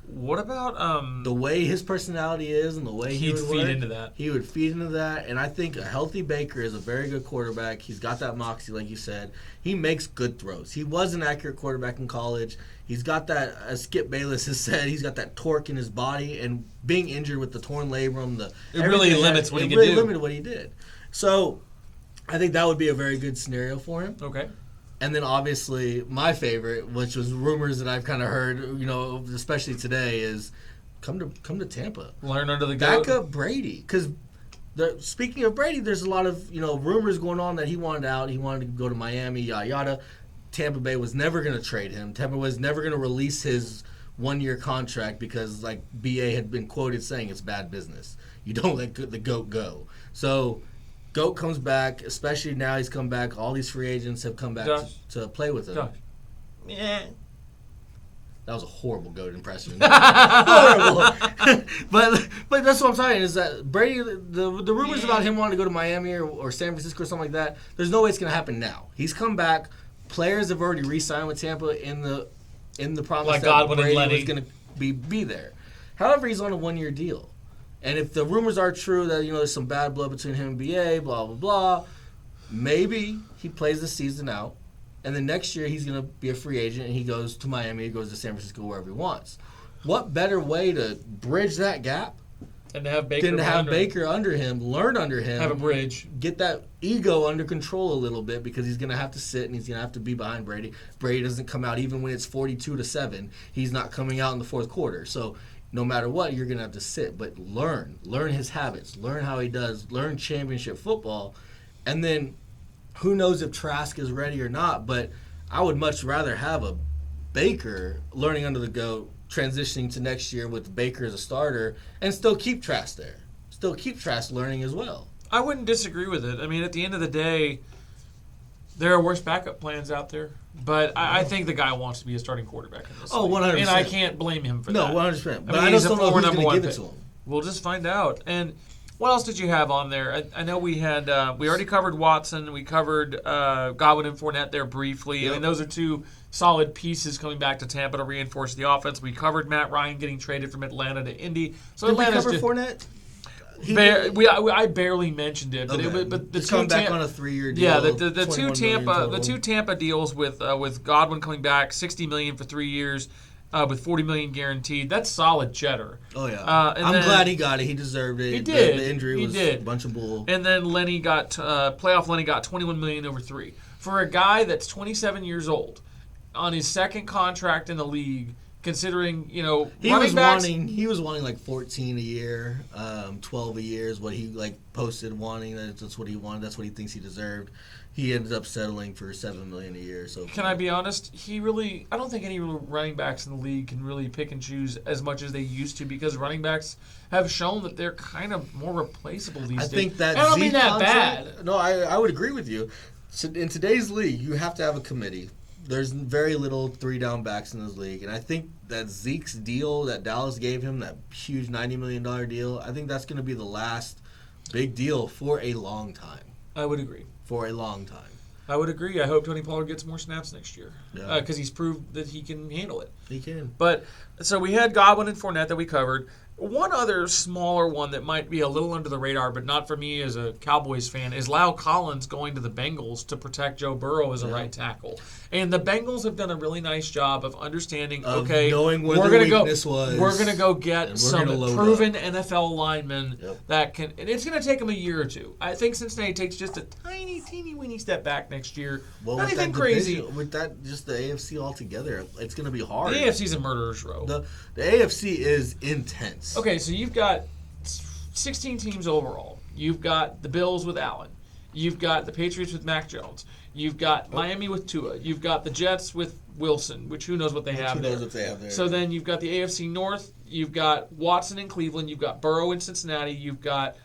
What about The way his personality is and the way he he'd would feed work, into that? he would feed into that. And I think a healthy Baker is a very good quarterback. He's got that moxie, like you said. He makes good throws. He was an accurate quarterback in college. He's got that, as Skip Bayless has said, he's got that torque in his body. And being injured with the torn labrum, It really limits what he it can really do. limited what he did. So I think that would be a very good scenario for him. Okay. And then obviously my favorite, which was rumors that I've kind of heard, especially today, is come to Tampa. Learn under the goat. Back up Brady, because speaking of Brady, there's a lot of rumors going on that he wanted out. He wanted to go to Miami, yada yada. Tampa Bay was never going to trade him. Tampa was never going to release his 1-year contract because, like BA had been quoted saying, it's bad business. You don't let the GOAT go. So GOAT comes back, especially now he's come back. All these free agents have come back to play with him. Josh. Yeah. That was a horrible GOAT impression. Horrible. but that's what I'm saying is that Brady, the rumors about him wanting to go to Miami or San Francisco or something like that, there's no way it's going to happen now. He's come back. Players have already re-signed with Tampa in the promise Like that Godwin and Brady Lenny. was going to be there. However, he's on a 1-year deal. And if the rumors are true that there's some bad blood between him and BA, blah, blah, blah, maybe he plays the season out. And then next year he's going to be a free agent and he goes to Miami, he goes to San Francisco, wherever he wants. What better way to bridge that gap And to have Baker than to have under him. Baker under him, learn under him, Have a bridge. get that ego under control a little bit because he's going to have to sit and he's going to have to be behind Brady. Brady doesn't come out even when it's 42-7. He's not coming out in the fourth quarter. So no matter what, you're going to have to sit. But learn his habits, learn how he does, learn championship football. And then who knows if Trask is ready or not, but I would much rather have a Baker learning under the GOAT, transitioning to next year with Baker as a starter, and still keep Trask there. Still keep Trask learning as well. I wouldn't disagree with it. I mean, at the end of the day, there are worse backup plans out there. But I think the guy wants to be a starting quarterback in this league. 100%. And I can't blame him for that. No, 100%. But I mean, I he's just a don't know former who's number going to one give it pick. to him. We'll just find out. And what else did you have on there? I know we had we already covered Watson. We covered Godwin and Fournette there briefly. Yep. I mean, those are two solid pieces coming back to Tampa to reinforce the offense. We covered Matt Ryan getting traded from Atlanta to Indy. So Did we Atlanta's cover just, Fournette? I barely mentioned it, but Okay. but the He's two coming back on a 3-year deal. yeah, the 21 two Tampa deals with Godwin coming back, $60 million for 3 years, with $40 million guaranteed. That's solid cheddar. Oh yeah, and I'm then- glad he got it. He deserved it. He did. The injury He was did. a bunch of bull. And then Lenny got playoff Lenny got $21 million over 3 for a guy that's 27 years old on his second contract in the league. Considering He running was backs, wanting like 14 a year, 12 a year is what he like posted wanting. That's what he wanted. That's what he thinks he deserved. He ended up settling for $7 million a year. So can I be honest? I don't think any running backs in the league can really pick and choose as much as they used to because running backs have shown that they're kind of more replaceable these days. I think that I don't Zeke mean that contract- bad. No, I would agree with you. So in today's league, you have to have a committee. There's very little 3-down backs in this league, and I think that Zeke's deal that Dallas gave him, that huge $90 million deal, I think that's going to be the last big deal for a long time. I would agree. For a long time. I would agree. I hope Tony Pollard gets more snaps next year Yeah. because he's proved that he can handle it. He can. But so we had Godwin and Fournette that we covered. One other smaller one that might be a little under the radar, but not for me as a Cowboys fan, is La'el Collins going to the Bengals to protect Joe Burrow as a right tackle. And the Bengals have done a really nice job of understanding, Of okay, knowing where we're the gonna weakness was, We're going to go get and we're some gonna load proven NFL linemen Yep. that can, and it's going to take them a year or two. I think Cincinnati takes just a tiny, teeny-weeny step back next year. Well, Not with anything that crazy. division, with that, just the AFC altogether, it's going to be hard. The AFC's a murderer's row. The AFC is intense. Okay, so you've got 16 teams overall. You've got the Bills with Allen. You've got the Patriots with Mac Jones. You've got Miami with Tua. You've got the Jets with Wilson, which who knows what they have Who there. knows what they have there. So then you've got the AFC North. You've got Watson in Cleveland. You've got Burrow in Cincinnati. You've got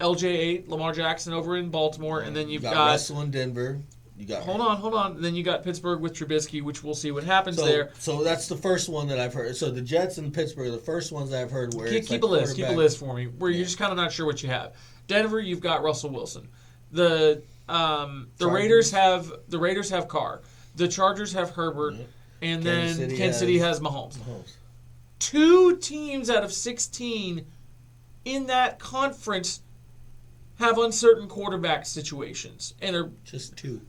LJ8, Lamar Jackson over in Baltimore. And then you've got got Russell in Denver. You got Hold on. And then you got Pittsburgh with Trubisky, which we'll see what happens So, there. so that's the first one that I've heard. So the Jets and Pittsburgh are the first ones that I've heard where it's Keep like a list. Keep a quarterback- list for me where you're just kind of not sure what you have. Denver, you've got Russell Wilson. The Raiders have Carr. The Chargers have Herbert, Yep. and Kansas then City Kansas City has has Mahomes. Mahomes. 2 teams out of 16 in that conference have uncertain quarterback situations, and are Just 2.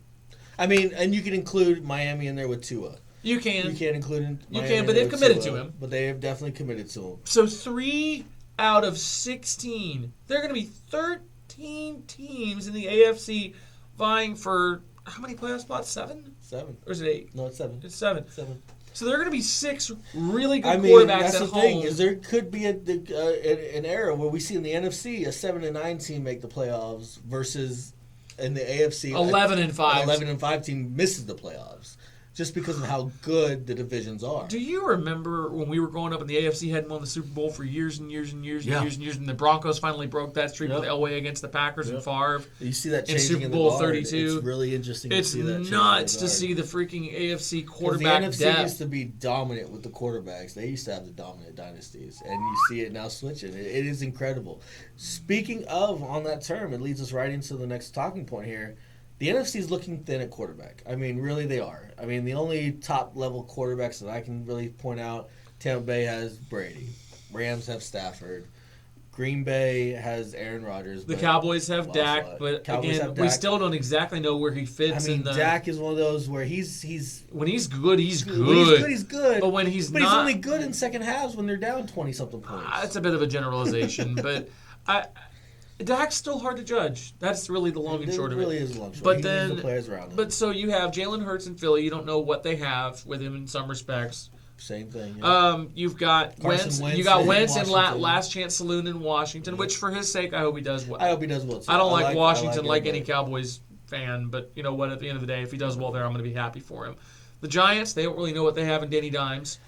I mean, and you can include Miami in there with Tua. you can. You can't include Miami You can, in but there they've with committed Tua, to him. But they have definitely committed to him. So 3 out of 16. There are going to be 13 teams in the AFC vying for how many playoff spots? 7? 7. Or is it 8? No, it's 7. It's 7. 7. So there are going to be 6 really good I mean, quarterbacks that's at the home. thing is there could be an era where we see in the NFC a 7-9 team make the playoffs versus in the AFC 11-5. 11-5 team misses the playoffs just because of how good the divisions are. Do you remember when we were growing up and the AFC hadn't won the Super Bowl for years and years and years and Yeah. years and years, and the Broncos finally broke that streak Yep. with Elway against the Packers and Yep. Favre? You see that in changing Super in Bowl the guard. 32. It's really interesting It's to see that changing nuts in to the see guard. the freaking AFC 'Cause quarterback the NFC depth. used to be dominant with the quarterbacks. They used to have the dominant dynasties, and you see it now switching. It is incredible. Speaking of on that term, it leads us right into the next talking point here. The NFC is looking thin at quarterback. I mean, really, they are. I mean, the only top-level quarterbacks that I can really point out, Tampa Bay has Brady. Rams have Stafford. Green Bay has Aaron Rodgers. The but Cowboys have lost Dak, a lot. but Cowboys again, have we Dak. still don't exactly know where he fits I mean, in the. Dak is one of those where he's When he's good, he's good. When he's good, he's good. But when he's But not, he's only good in second halves when they're down 20-something points. That's a bit of a generalization, but Dak's still hard to judge. That's really the long and short it of it. really is long short. But He then, needs the players around him. but so you have Jalen Hurts in Philly. You don't know what they have with him in some respects. Same thing. Yeah. You've got Carson Wentz. You got Wentz in Washington. Last Chance Saloon in Washington, which for his sake, I hope he does well. I hope he does well too. I don't like Washington I like any Cowboys fan, but you know what? At the end of the day, if he does well there, I'm going to be happy for him. The Giants, they don't really know what they have in Danny Dimes.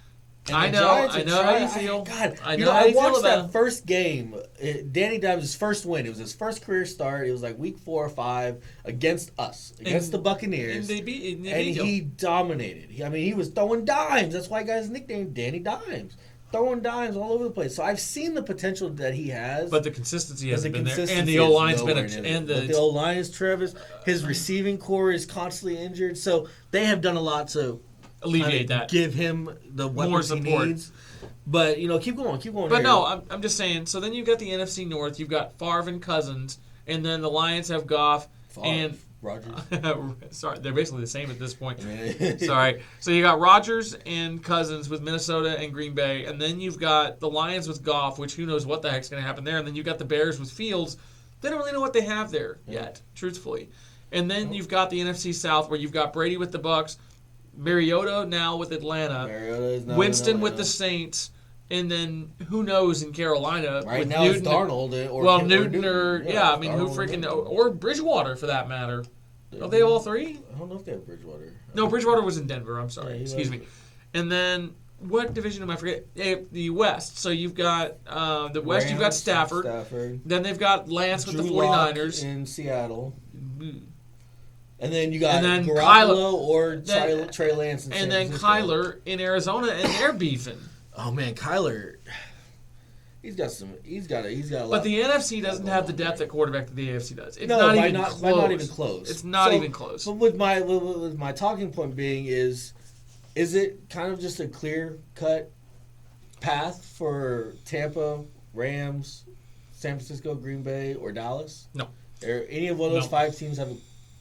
I know how you feel. I know how you feel watched about that first game. Danny Dimes' first win. It was his first career start. It was like week 4 or 5 against us, against the Buccaneers. And he dominated. He was throwing dimes. That's why he got his nickname, Danny Dimes. Throwing dimes all over the place. So I've seen the potential that he has. But the consistency hasn't been there. And the O-line's been the O-line is Travis. His receiving core is constantly injured. So they have done a lot to alleviate that. Give him the weapons he needs. But, keep going. But here. No, I'm just saying. So then you've got the NFC North. You've got Favre and Cousins. And then the Lions have Goff and Rodgers. Sorry, they're basically the same at this point. Sorry. So you got Rodgers and Cousins with Minnesota and Green Bay. And then you've got the Lions with Goff, which who knows what the heck's going to happen there. And then you've got the Bears with Fields. They don't really know what they have there yet, truthfully. And then you've got the NFC South where you've got Brady with the Bucs, Mariota now with Atlanta, Winston with the Saints, and then who knows in Carolina right with now Newton. It's Darnold or Bridgewater for that matter. Are they all three? I don't know if they have Bridgewater. No, Bridgewater was in Denver. I'm sorry. Excuse me. And then what division am I forgetting? The West. So you've got the West. You've got Stafford. Then they've got Lance with the 49ers in Seattle. And then you got Garoppolo or Trey Lance in San Francisco. Kyler in Arizona, and they're beefing. Oh man, Kyler, he's got a lot. But the NFC doesn't have the depth at quarterback that the AFC does. It's not even close. It's not even close. But with my talking point being is it kind of just a clear cut path for Tampa, Rams, San Francisco, Green Bay, or Dallas? No. Or any of one of those 5 teams have a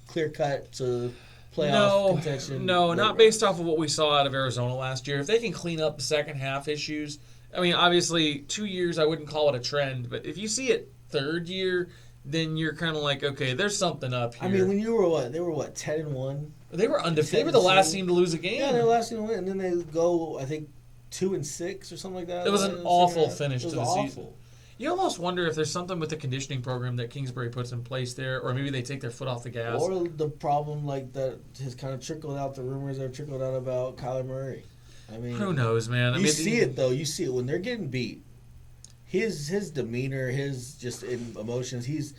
clear cut to playoff contention? No, not based off of what we saw out of Arizona last year. If they can clean up the second half issues, obviously 2 years I wouldn't call it a trend, but if you see it third year, then you're kind of like, okay, there's something up here. When you were they were 10-1. They were undefeated. They were the last team to lose a game. Yeah, they were the last team to win, and then they go, I think, 2-6 or something like that. It was an awful finish to the season. You almost wonder if there's something with the conditioning program that Kingsbury puts in place there, or maybe they take their foot off the gas. Or the problem like that has kind of trickled out, the rumors that have trickled out about Kyler Murray. Who knows, man? You see it, though. You see it when they're getting beat. His demeanor, his just emotions, he's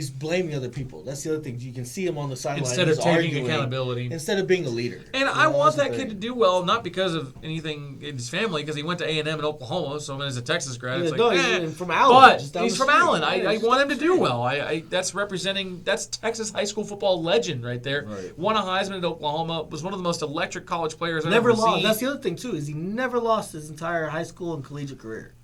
blaming other people. That's the other thing. You can see him on the sideline. Instead of taking accountability. Instead of being a leader. And I want that kid to do well, not because of anything in his family, because he went to A&M in Oklahoma, so as a Texas grad, it's he's from Allen. But he's from Allen. I want him to do well. That's Texas high school football legend right there. Right. Won a Heisman at Oklahoma, was one of the most electric college players I've never ever lost. seen. That's the other thing, too, is he never lost his entire high school and collegiate career.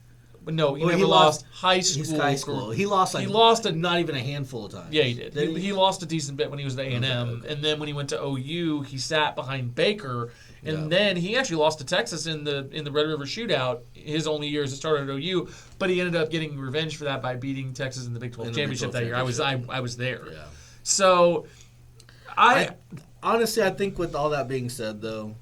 But no, he never lost high school. His high school. He lost not even a handful of times. Yeah, he did. He lost a decent bit when he was at A&M. Okay. And then when he went to OU, he sat behind Baker. And then he actually lost to Texas in the Red River Shootout his only year as a starter at OU. But he ended up getting revenge for that by beating Texas in the Big 12 championship that year. I was there. Yeah. So, I honestly, I think with all that being said, though,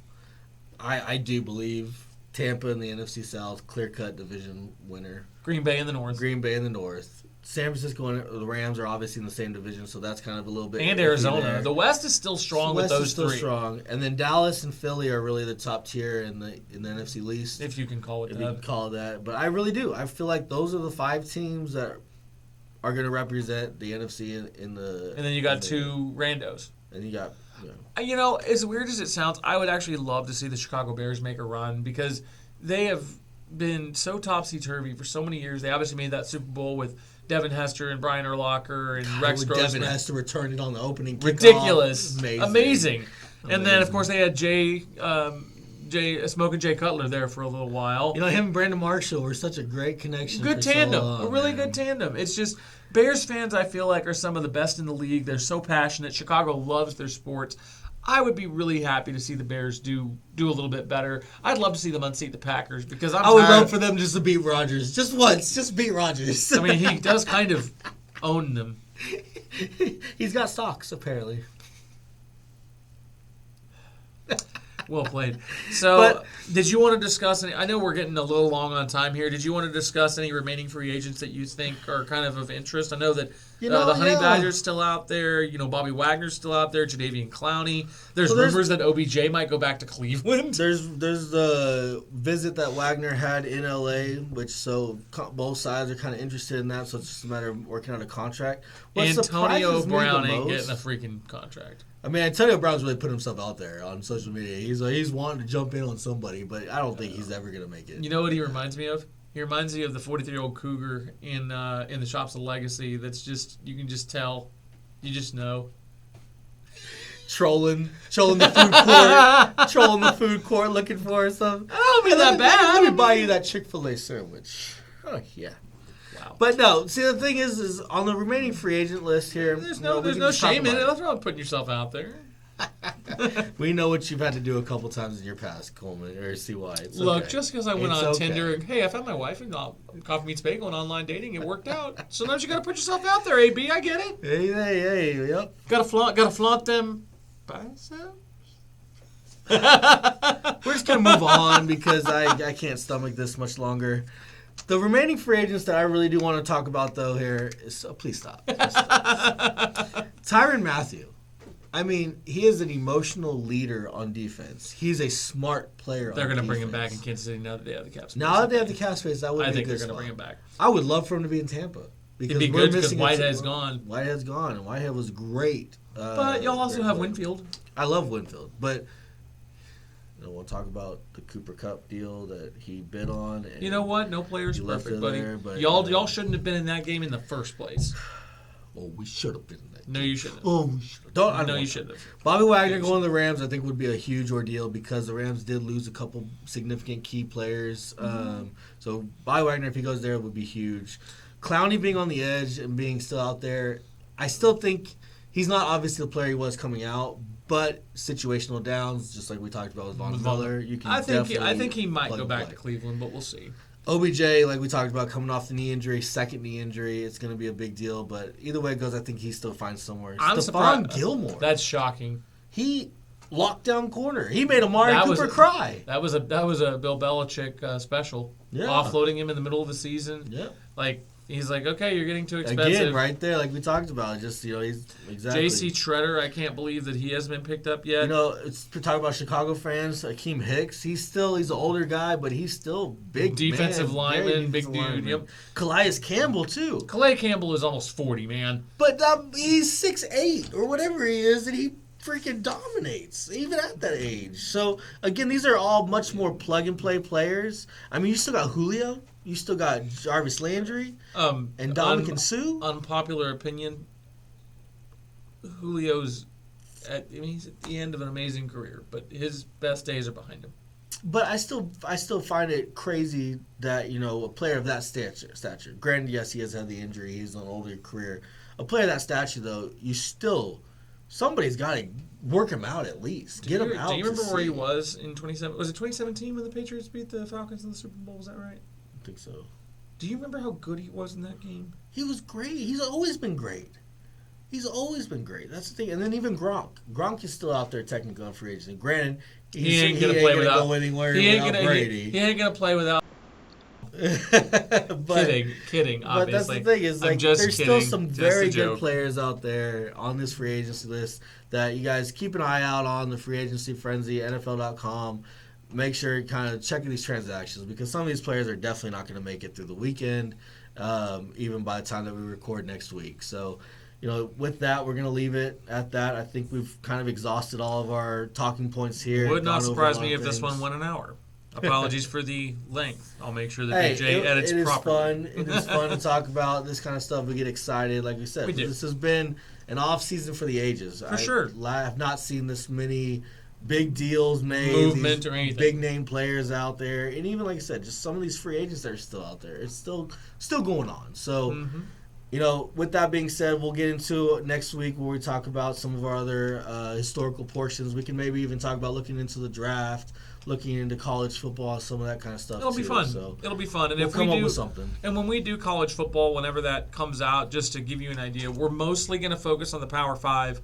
I do believe Tampa in the NFC South, clear-cut division winner. Green Bay in the North. San Francisco and the Rams are obviously in the same division, so that's kind of a little bit. And Arizona. There. The West is still strong with those three. Strong. And then Dallas and Philly are really the top tier in the NFC East. If you can call it that. You can call it that. But I really do. I feel like those are the 5 teams that are going to represent the NFC in the. And then you got 2 randos. And you got. As weird as it sounds, I would actually love to see the Chicago Bears make a run because they have been so topsy-turvy for so many years. They obviously made that Super Bowl with Devin Hester and Brian Urlacher and Rex Grossman. Devin Hester returned it on the opening kickoff. Ridiculous. Amazing. And then, of course, they had Smoking Jay Cutler there for a little while. Him and Brandon Marshall were such a great connection. Good tandem. A really good tandem. It's just Bears fans, I feel like, are some of the best in the league. They're so passionate. Chicago loves their sports. I would be really happy to see the Bears do a little bit better. I'd love to see them unseat the Packers because I would love for them just to beat Rodgers. Just once. Just beat Rodgers. He does kind of own them. He's got stocks, apparently. Well played. So, did you want to discuss any? I know we're getting a little long on time here. Did you want to discuss any remaining free agents that you think are kind of interest? I know that the Honey Badger's still out there. Bobby Wagner's still out there. Jadeveon Clowney. There's rumors that OBJ might go back to Cleveland. There's the visit that Wagner had in LA, which both sides are kind of interested in that. So it's just a matter of working out a contract. Antonio Brown ain't getting a freaking contract. I mean, Antonio Brown's really put himself out there on social media. He's wanting to jump in on somebody, but I don't think he's ever going to make it. You know what he reminds me of? He reminds me of the 43-year-old Cougar in the Shops of Legacy. That's just, you can just tell. You just know. Trolling the food court, looking for something. I don't mean that bad. Let me buy you that Chick-fil-A sandwich. Oh, yeah. Wow. But no, see, the thing is on the remaining free agent list here. There's no shame in it. Nothing wrong with putting yourself out there. We know what you've had to do a couple times in your past, Coleman, or CY. Look, just because I went on Tinder and, hey, I found my wife and Coffee Meets Bagel and online dating, it worked out. Sometimes you got to put yourself out there, AB. I get it. Hey, yep. Got to flaunt them biceps. We're just going to move on because I can't stomach this much longer. The remaining free agents that I really do want to talk about, though, here is... please stop. Tyrann Mathieu. I mean, he is an emotional leader on defense. He's a smart player. They're going to bring him back in Kansas City now that they have the cap space. Now that they have the cap space, that would be a good I think they're going to bring him back. I would love for him to be in Tampa. It'd be good because Whitehead's gone. Whitehead's gone, and Whitehead was great. But y'all also have Winfield. I love Winfield, but we'll talk about the Cooper Kupp deal that he bid on. And you know what? No player's perfect, buddy. But, y'all shouldn't have been in that game in the first place. Oh, we should have been in that. No, you shouldn't. Oh, we should have. No, you shouldn't have. Bobby Wagner going to the Rams, I think, would be a huge ordeal because the Rams did lose a couple significant key players. So Bobby Wagner, if he goes there, would be huge. Clowney being on the edge and being still out there, I still think he's not obviously the player he was coming out, but situational downs, just like we talked about with Von Miller, you can I think he might go back to Cleveland, but we'll see. OBJ, like we talked about, coming off the knee injury, second knee injury, it's going to be a big deal. But either way it goes, I think he still finds somewhere. I'm Stephon surprised. Gilmore. That's shocking. He locked down corner. He made Amari Cooper cry. That was a Bill Belichick special. Yeah. Offloading him in the middle of the season. Yeah. Like, he's like, okay, you're getting too expensive. Again, right there, like we talked about. Just, he's exactly. J.C. Treader, I can't believe that he hasn't been picked up yet. It's talking about Chicago fans. Akeem Hicks, he's an older guy, but he's still big defensive lineman, big dude. Lineman. Yep. Calais Campbell, too. Calais Campbell is almost 40, man. But he's 6'8", or whatever he is, and he freaking dominates, even at that age. So, again, these are all much more plug-and-play players. I mean, you still got Julio. You still got Jarvis Landry and Dominican Sue. Unpopular opinion, Julio's he's at the end of an amazing career, but his best days are behind him. But I still find it crazy that, a player of that stature. Granted, yes, he has had the injury. He's on an older career. A player of that stature, though, somebody's got to work him out at least. Get him out. Do you remember where he was in 2017? Was it 2017 when the Patriots beat the Falcons in the Super Bowl? Was that right? I think so. Do you remember how good he was in that game? He was great. He's always been great. That's the thing. And then even Gronk. Gronk is still out there technically on free agency. Granted, he ain't gonna play without Brady. He ain't gonna play without. Kidding. Obviously, but that's the thing is, there's still some very good players out there on this free agency list that you guys keep an eye out on. The free agency frenzy, NFL.com. Make sure you're kind of checking these transactions because some of these players are definitely not going to make it through the weekend, even by the time that we record next week. So, with that, we're going to leave it at that. I think we've kind of exhausted all of our talking points here. Would not surprise me if this one went an hour. Apologies for the length. I'll make sure that BJ edits properly. It is fun to talk about this kind of stuff. We get excited. Like we said, this has been an off-season for the ages. For sure. I have not seen this many big deals made, movement or anything, big name players out there, and even like I said, just some of these free agents that are still out there. It's still going on. So, with that being said, we'll get into next week where we talk about some of our other historical portions. We can maybe even talk about looking into the draft. looking into college football, some of that kind of stuff. It'll be fun. So It'll be fun. And we'll if come we up do with something. And when we do college football, whenever that comes out, just to give you an idea, we're mostly going to focus on the Power Five.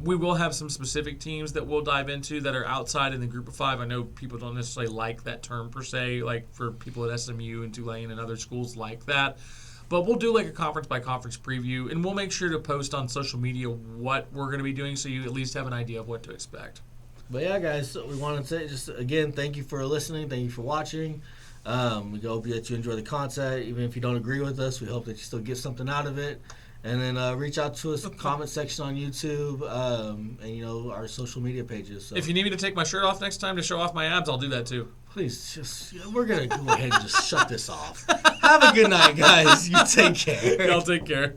We will have some specific teams that we'll dive into that are outside in the Group of Five. I know people don't necessarily like that term per se, like for people at SMU and Tulane and other schools like that. But we'll do like a conference by conference preview, and we'll make sure to post on social media what we're going to be doing, so you at least have an idea of what to expect. But yeah, guys, we wanted to say just again, thank you for listening, thank you for watching. We hope that you enjoy the content, even if you don't agree with us. We hope that you still get something out of it. And then reach out to us in the comment section on YouTube and our social media pages. So. If you need me to take my shirt off next time to show off my abs, I'll do that too. Please, we're going to go ahead and just shut this off. Have a good night, guys. You take care. Y'all take care.